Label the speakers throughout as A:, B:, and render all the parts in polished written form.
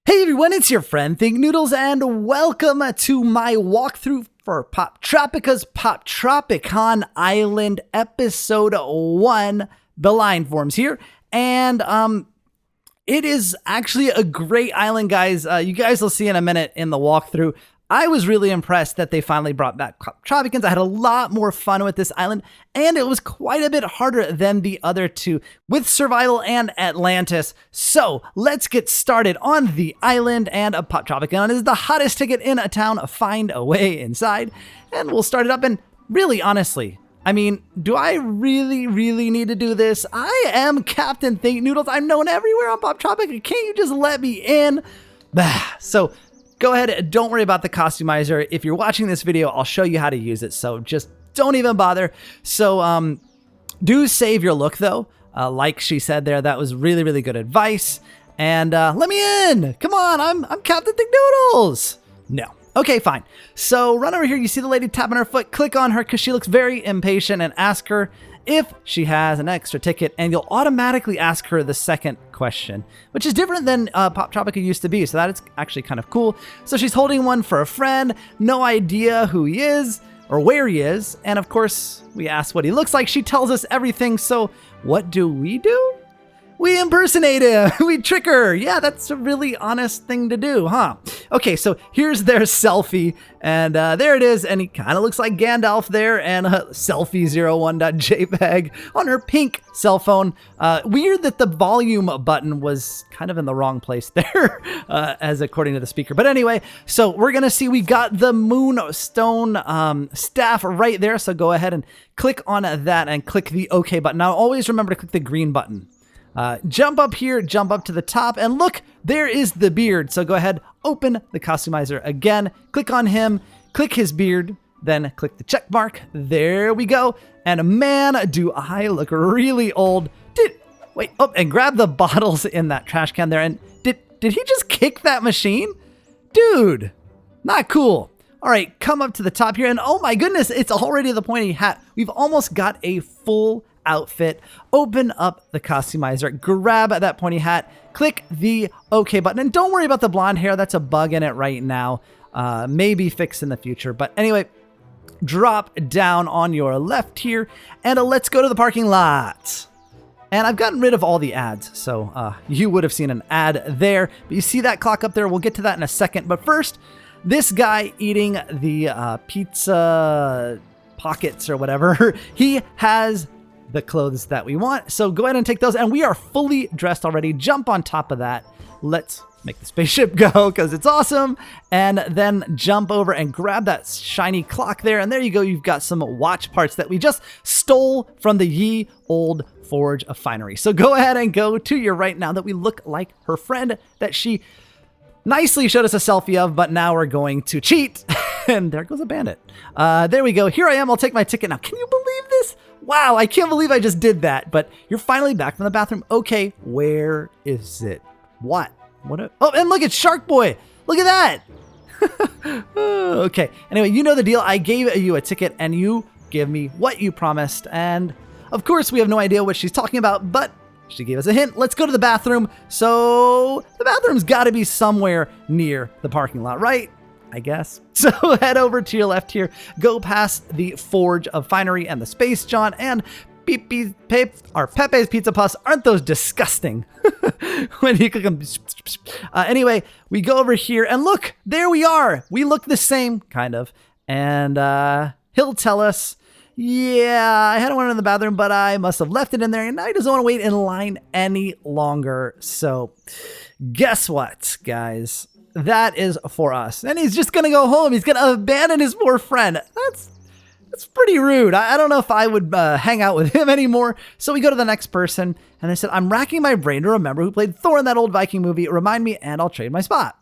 A: Hey everyone, it's your friend Thinknoodles, and welcome to my walkthrough for Poptropica's Poptropicon Island Episode 1. The line forms here, and it is actually a great island, guys. You guys will see in a minute in the walkthrough. I was really impressed that they finally brought back Poptropicans. I had a lot more fun with this island, and it was quite a bit harder than the other two with Survival and Atlantis. So let's get started on the island, and Poptropicon is the hottest ticket in a town. Find a way inside, and we'll start it up. And really, honestly, I mean, do I really need to do this? I am Captain Thinknoodles. I'm known everywhere on Poptropica. Can't you just let me in? So go ahead, don't worry about the costumizer. If you're watching this video, I'll show you how to use it, so just don't even bother. So do save your look though. Like she said there, that was really good advice. And let me in. Come on, I'm Captain Thinknoodles. No. Okay, fine. So run over here. You see the lady tapping her foot. Click on her because she looks very impatient, and ask her if she has an extra ticket, and you'll automatically ask her the second question, which is different than Poptropica used to be, so that is actually kind of cool. So she's holding one for a friend, no idea who he is or where he is, and of course, we ask what he looks like. She tells us everything, so what do? We impersonate him. We trick her. Yeah, that's a really honest thing to do, huh? Okay, so here's their selfie, and there it is, and he kind of looks like Gandalf there, and selfie01.jpg on her pink cell phone. Weird that the volume button was kind of in the wrong place there, as according to the speaker. But anyway, so we're gonna see we got the moonstone staff right there, so go ahead and click on that and click the OK button. Now always remember to click the green button. Jump up here, jump up to the top, and look, there is the beard. So go ahead, open the costumizer again, click on him, click his beard, then click the check mark. There we go. And man, do I look really old. Wait, oh, and grab the bottles in that trash can there. And did he just kick that machine? Dude, not cool. All right, come up to the top here, and oh my goodness, it's already the pointy hat. We've almost got a full outfit. Open up the costumizer, grab that pointy hat, click the OK button, and don't worry about the blonde hair. That's a bug in it right now. Maybe fix in the future. But anyway, drop down on your left here, and let's go to the parking lot. And I've gotten rid of all the ads, so you would have seen an ad there. But you see that clock up there? We'll get to that in a second. But first, this guy eating the pizza pockets or whatever, he has the clothes that we want. So go ahead and take those, and we are fully dressed already. Jump on top of that. Let's make the spaceship go because it's awesome. And then jump over and grab that shiny clock there. And there you go. You've got some watch parts that we just stole from the ye old forge of finery. So go ahead and go to your right now that we look like her friend that she nicely showed us a selfie of, but now we're going to cheat. And there goes a bandit. There we go. Here I am. I'll take my ticket now. Can you believe this? Wow, I can't believe I just did that. But you're finally back from the bathroom. Okay, where is it? What? Oh, and look, it's Shark Boy. Look at that. Okay. Anyway, you know the deal. I gave you a ticket, and you give me what you promised. And of course, we have no idea what she's talking about, but she gave us a hint. Let's go to the bathroom. So the bathroom's got to be somewhere near the parking lot, right? I guess. So head over to your left here, go past the Forge of Finery and the Space John and Pepe's Pizza Puffs. Aren't those disgusting? When you click them. Anyway, we go over here and look, there we are. We look the same, kind of. And he'll tell us, yeah, I had one in the bathroom, but I must have left it in there, and now he doesn't want to wait in line any longer. So guess what, guys? That is for us. And he's just going to go home. He's going to abandon his poor friend. That's pretty rude. I don't know if I would hang out with him anymore. So we go to the next person, and they said, I'm racking my brain to remember who played Thor in that old Viking movie. Remind me, and I'll trade my spot.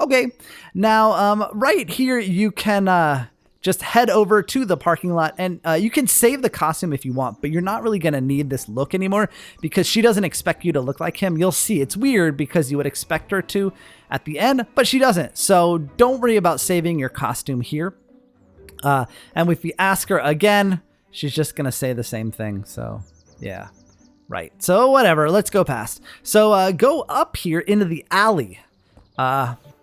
A: Okay. Now, right here, you can just head over to the parking lot, and you can save the costume if you want, but you're not really going to need this look anymore because she doesn't expect you to look like him. You'll see it's weird because you would expect her to at the end, but she doesn't. So don't worry about saving your costume here. And if we ask her again, she's just going to say the same thing. So yeah, right. So whatever, let's go past. So go up here into the alley.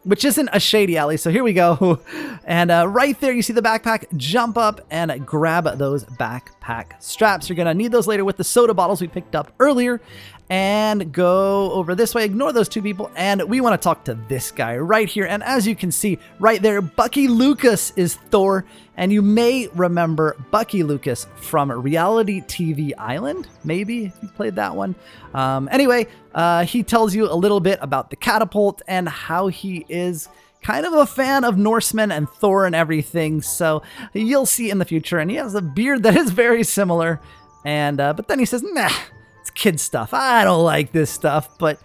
A: which isn't a shady alley. So here we go. And right there, you see the backpack. Jump up and grab those backpack straps. You're going to need those later with the soda bottles we picked up earlier. And go over this way. Ignore those two people. And we want to talk to this guy right here. And as you can see right there, Bucky Lucas is Thor. And you may remember Bucky Lucas from Reality TV Island, maybe, if you played that one. Anyway, he tells you a little bit about the catapult and how he is kind of a fan of Norsemen and Thor and everything. So you'll see in the future. And he has a beard that is very similar. And but then he says, nah, it's kid stuff. I don't like this stuff. But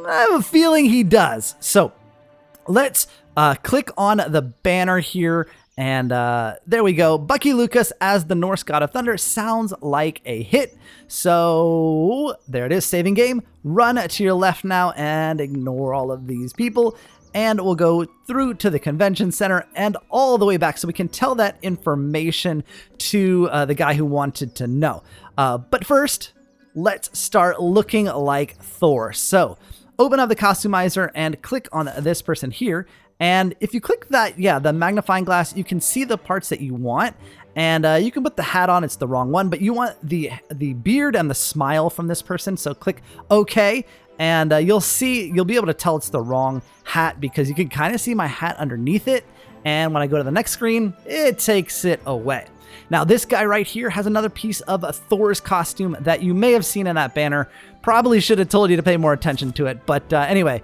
A: I have a feeling he does. So let's click on the banner here. And there we go. Bucky Lucas as the Norse God of Thunder sounds like a hit. So there it is, saving game. Run to your left now and ignore all of these people. And we'll go through to the convention center and all the way back so we can tell that information to the guy who wanted to know. But first, let's start looking like Thor. So open up the costumizer and click on this person here. And if you click that, the magnifying glass, you can see the parts that you want. And you can put the hat on, it's the wrong one, but you want the beard and the smile from this person. So click OK, and you'll be able to tell it's the wrong hat because you can kind of see my hat underneath it. And when I go to the next screen, it takes it away. Now, this guy right here has another piece of Thor's costume that you may have seen in that banner. Probably should have told you to pay more attention to it. But anyway,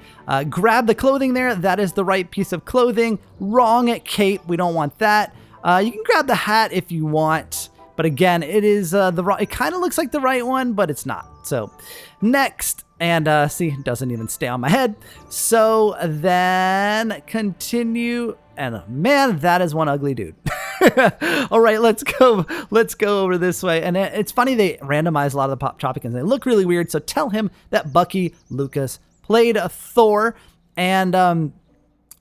A: grab the clothing there. That is the right piece of clothing. Wrong cape. We don't want that. You can grab the hat if you want. But again, it is the wrong. It kind of looks like the right one, but it's not. So next. And see, it doesn't even stay on my head. So then continue. And man, that is one ugly dude. All right, let's go over this way. And it's funny, they randomize a lot of the Poptropicans. They look really weird. So tell him that Bucky Lucas played a Thor. And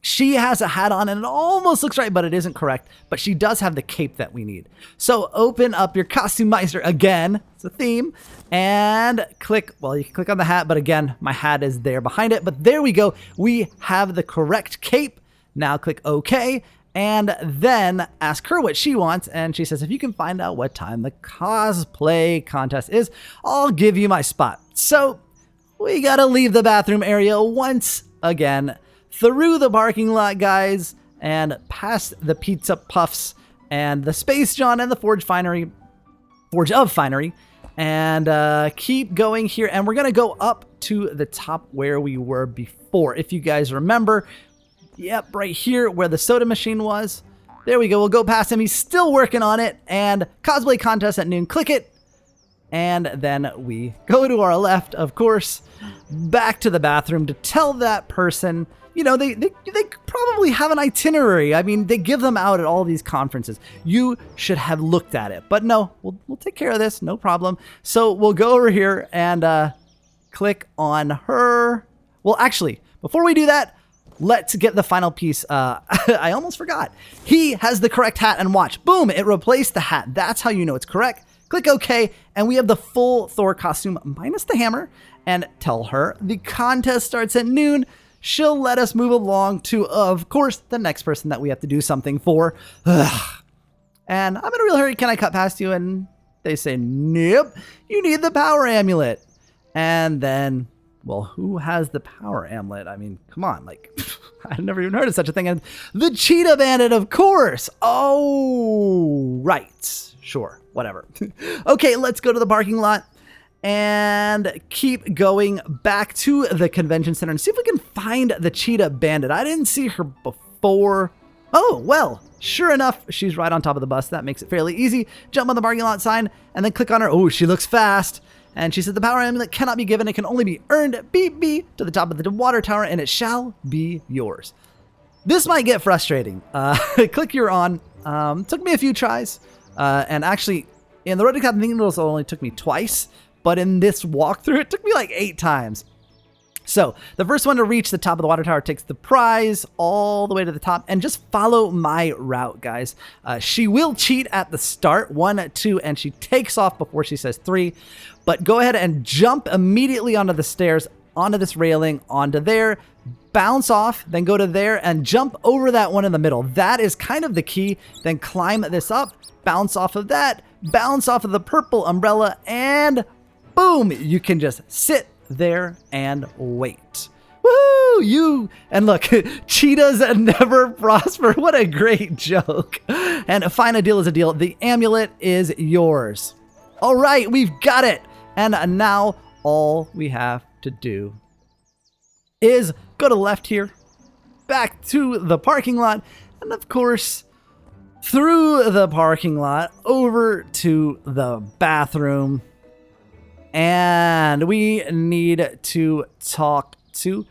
A: she has a hat on and it almost looks right, but it isn't correct. But she does have the cape that we need. So open up your costumizer again. It's a theme. And click, well, you can click on the hat, but again, my hat is there behind it. But there we go. We have the correct cape. Now click OK. And then ask her what she wants. And she says, if you can find out what time the cosplay contest is, I'll give you my spot. So we got to leave the bathroom area once again, through the parking lot, guys, and past the Pizza Puffs and the Space John and the Forge of Finery, and keep going here. And we're going to go up to the top where we were before. If you guys remember, yep, right here where the soda machine was. There we go. We'll go past him. He's still working on it. And cosplay contest at noon. Click it. And then we go to our left, of course, back to the bathroom to tell that person, you know, they probably have an itinerary. I mean, they give them out at all these conferences. You should have looked at it. But no, we'll take care of this. No problem. So we'll go over here and click on her. Well, actually, before we do that, let's get the final piece. I almost forgot. He has the correct hat and watch. Boom, it replaced the hat. That's how you know it's correct. Click OK, and we have the full Thor costume minus the hammer. And tell her the contest starts at noon. She'll let us move along to, of course, the next person that we have to do something for. Ugh. And I'm in a real hurry. Can I cut past you? And they say, nope, you need the power amulet. And then, well, who has the power amulet? I mean, come on, like, I've never even heard of such a thing. And the Cheetah Bandit, of course. Oh, right. Sure, whatever. Okay, let's go to the parking lot and keep going back to the convention center and see if we can find the Cheetah Bandit. I didn't see her before. Oh, well, sure enough, she's right on top of the bus. That makes it fairly easy. Jump on the parking lot sign and then click on her. Oh, she looks fast. And she said the power amulet cannot be given. It can only be earned. Beep, beep, to the top of the water tower, and it shall be yours. This might get frustrating. Click you're on. Took me a few tries. And actually, in the road to Thinknoodles, it only took me twice. But in this walkthrough, it took me like 8 times. So the first one to reach the top of the water tower takes the prize all the way to the top, and just follow my route, guys. She will cheat at the start, 1, 2, and she takes off before she says 3. But go ahead and jump immediately onto the stairs, onto this railing, onto there, bounce off, then go to there and jump over that one in the middle. That is kind of the key. Then climb this up, bounce off of that, bounce off of the purple umbrella, and boom, you can just sit there and wait. Woo! And look, cheetahs never prosper. What a great joke. And a final deal is a deal. The amulet is yours. All right, we've got it. And now all we have to do is go to the left here, back to the parking lot, and of course, through the parking lot, over to the bathroom. And we need to talk to,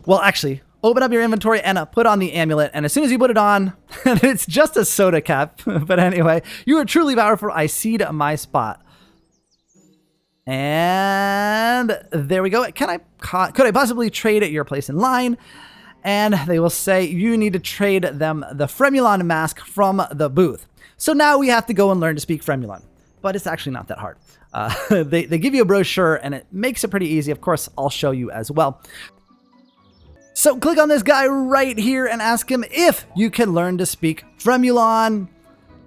A: well, actually, open up your inventory and put on the amulet. And as soon as you put it on, it's just a soda cap. But anyway, you are truly powerful. I cede my spot. And there we go. Could I possibly trade at your place in line? And they will say you need to trade them the Fremulon mask from the booth. So now we have to go and learn to speak Fremulon. But it's actually not that hard. They give you a brochure and it makes it pretty easy. Of course, I'll show you as well. So click on this guy right here and ask him if you can learn to speak Fremulon.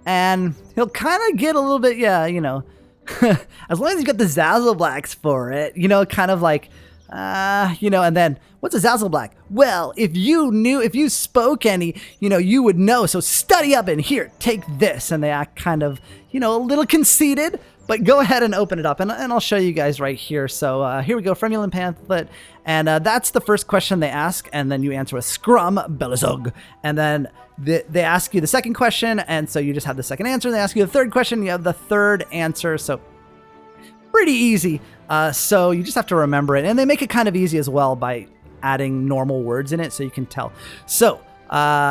A: And he'll kind of get a little bit, yeah, you know, as long as you've got the Zazzle Blacks for it, you know, kind of like, you know, and then what's a Zazzle Black? Well, if you spoke any, you know, you would know. So study up and here, take this. And they act kind of, you know, a little conceited, but go ahead and open it up and I'll show you guys right here. So here we go, Fremulon pamphlet. And that's the first question they ask. And then you answer with Scrum Belazog. And then they ask you the second question. And so you just have the second answer. They ask you the third question. You have the third answer. So pretty easy. So you just have to remember it. And they make it kind of easy as well by adding normal words in it so you can tell. So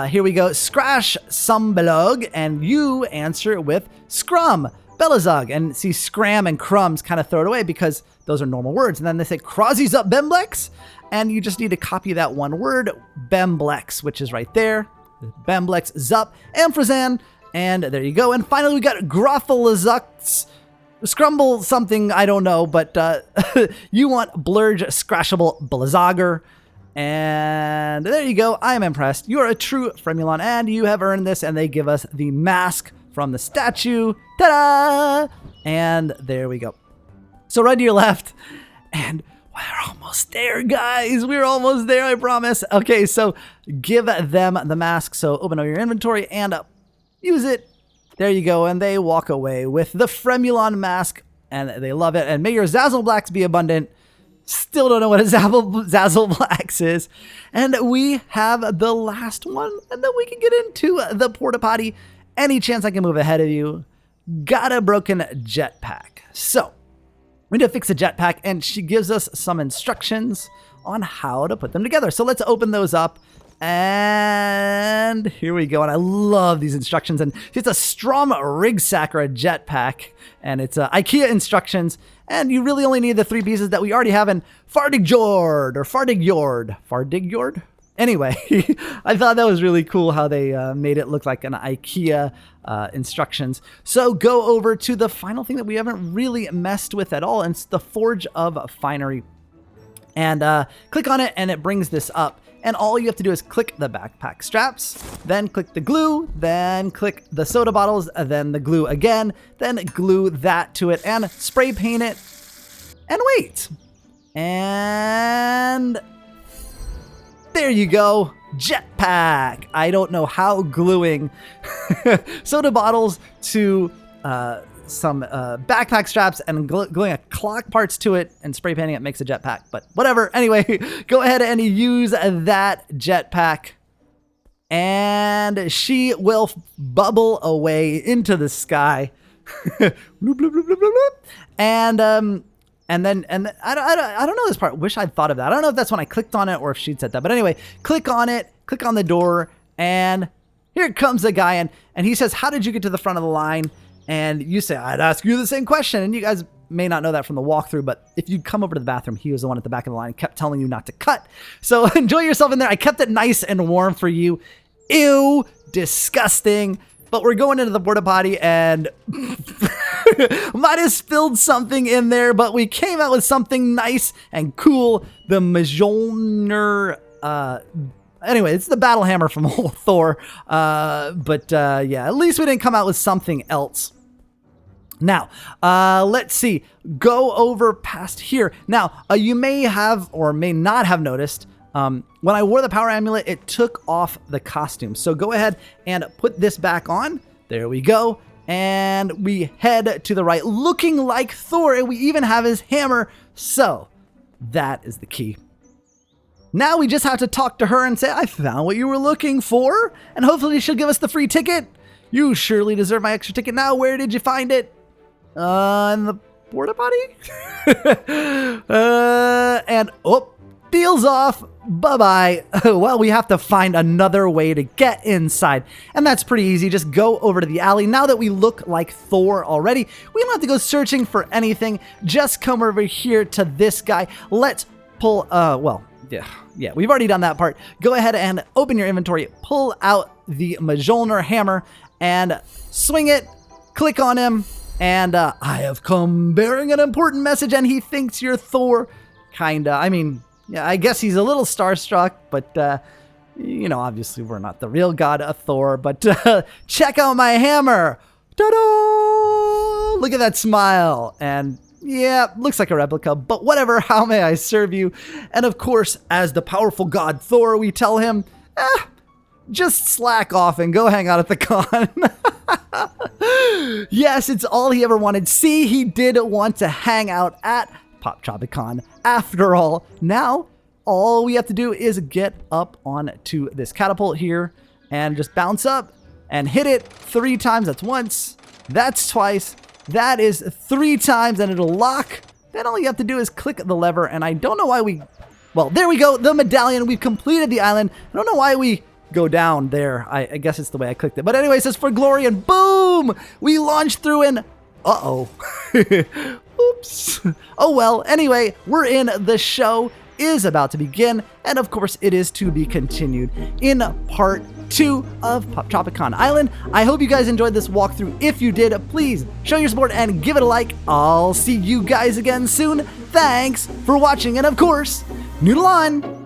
A: here we go. Scrash Sumbelog. And you answer with Scrum Belazog. And see, scram and crumbs kind of throw it away because those are normal words. And then they say Crozzies up Bemblex. And you just need to copy that one word, Bemblex, which is right there. Bemblex, Zup, Amphrazan. And there you go. And finally, we got Grothalazux. Scrumble something, I don't know, but you want Blurge Scrashable Blazager. And there you go. I am impressed. You are a true Fremulon, and you have earned this. And they give us the mask from the statue. Ta-da! And there we go. So right to your left. And we're almost there, guys. We're almost there, I promise. Okay, so give them the mask. So open up your inventory and use it. There you go, and they walk away with the Fremulon mask, and they love it. And may your Zazzle Blacks be abundant. Still don't know what a Zazzle Blacks is. And we have the last one, and then we can get into the porta potty. Any chance I can move ahead of you? Got a broken jetpack. So we need to fix a jetpack, and she gives us some instructions on how to put them together. So let's open those up. And here we go. And I love these instructions. And it's a Strom Rigsack or a jetpack. And it's IKEA instructions. And you really only need the three pieces that we already have in Fardigjord or Fardigjord. Fardigjord? Anyway, I thought that was really cool how they made it look like an IKEA instructions. So go over to the final thing that we haven't really messed with at all. And it's the Forge of Finery. And click on it and it brings this up. And all you have to do is click the backpack straps, then click the glue, then click the soda bottles, then the glue again, then glue that to it and spray paint it and wait. And there you go. Jetpack. I don't know how gluing soda bottles to some backpack straps and gluing a clock parts to it and spray painting it makes a jetpack, but whatever. Anyway, go ahead and use that jetpack and she will bubble away into the sky. And then I don't know this part. Wish I'd thought of that. I don't know if that's when I clicked on it or if she'd said that, but anyway, click on it, click on the door, and here comes the guy, and he says, how did you get to the front of the line? And you say, I'd ask you the same question. And you guys may not know that from the walkthrough, but if you come over to the bathroom, he was the one at the back of the line and kept telling you not to cut. So enjoy yourself in there. I kept it nice and warm for you. Ew, disgusting. But we're going into the porta potty and might have spilled something in there, but we came out with something nice and cool. The Mjolnir Anyway, it's the battle hammer from old Thor. Yeah, at least we didn't come out with something else. Now, let's see. Go over past here. Now, you may have or may not have noticed, when I wore the power amulet, it took off the costume. So go ahead and put this back on. There we go. And we head to the right, looking like Thor, and we even have his hammer. So that is the key. Now we just have to talk to her and say, I found what you were looking for, and hopefully she'll give us the free ticket. You surely deserve my extra ticket. Now, where did you find it? In the porta potty? Deal's off. Bye-bye. Well, we have to find another way to get inside, and that's pretty easy. Just go over to the alley. Now that we look like Thor already, we don't have to go searching for anything. Just come over here to this guy. Let's pull, yeah, we've already done that part. Go ahead and open your inventory, pull out the Mjolnir hammer, and swing it, click on him, and I have come bearing an important message, and he thinks you're Thor. Kinda. I mean, yeah, I guess he's a little starstruck, but, you know, obviously we're not the real god of Thor, but check out my hammer. Ta-da! Look at that smile. And yeah, looks like a replica, but whatever, how may I serve you? And of course, as the powerful god Thor, we tell him, just slack off and go hang out at the con. Yes, it's all he ever wanted. See, he did want to hang out at Poptropicon. After all, now all we have to do is get up onto this catapult here and just bounce up and hit it 3 times. That's once, that's twice, that is 3 times, and it'll lock. Then all you have to do is click the lever, and I don't know why we... Well, there we go, the medallion. We've completed the island. I don't know why we go down there. I guess it's the way I clicked it. But anyway, it says for glory, and boom! We launched through and... Uh-oh. Oops. Oh well, anyway, we're in. The show is about to begin, and of course it is to be continued in part 2 of Poptropicon Island. I hope you guys enjoyed this walkthrough. If you did, please show your support and give it a like. I'll see you guys again soon. Thanks for watching, and of course, noodle on!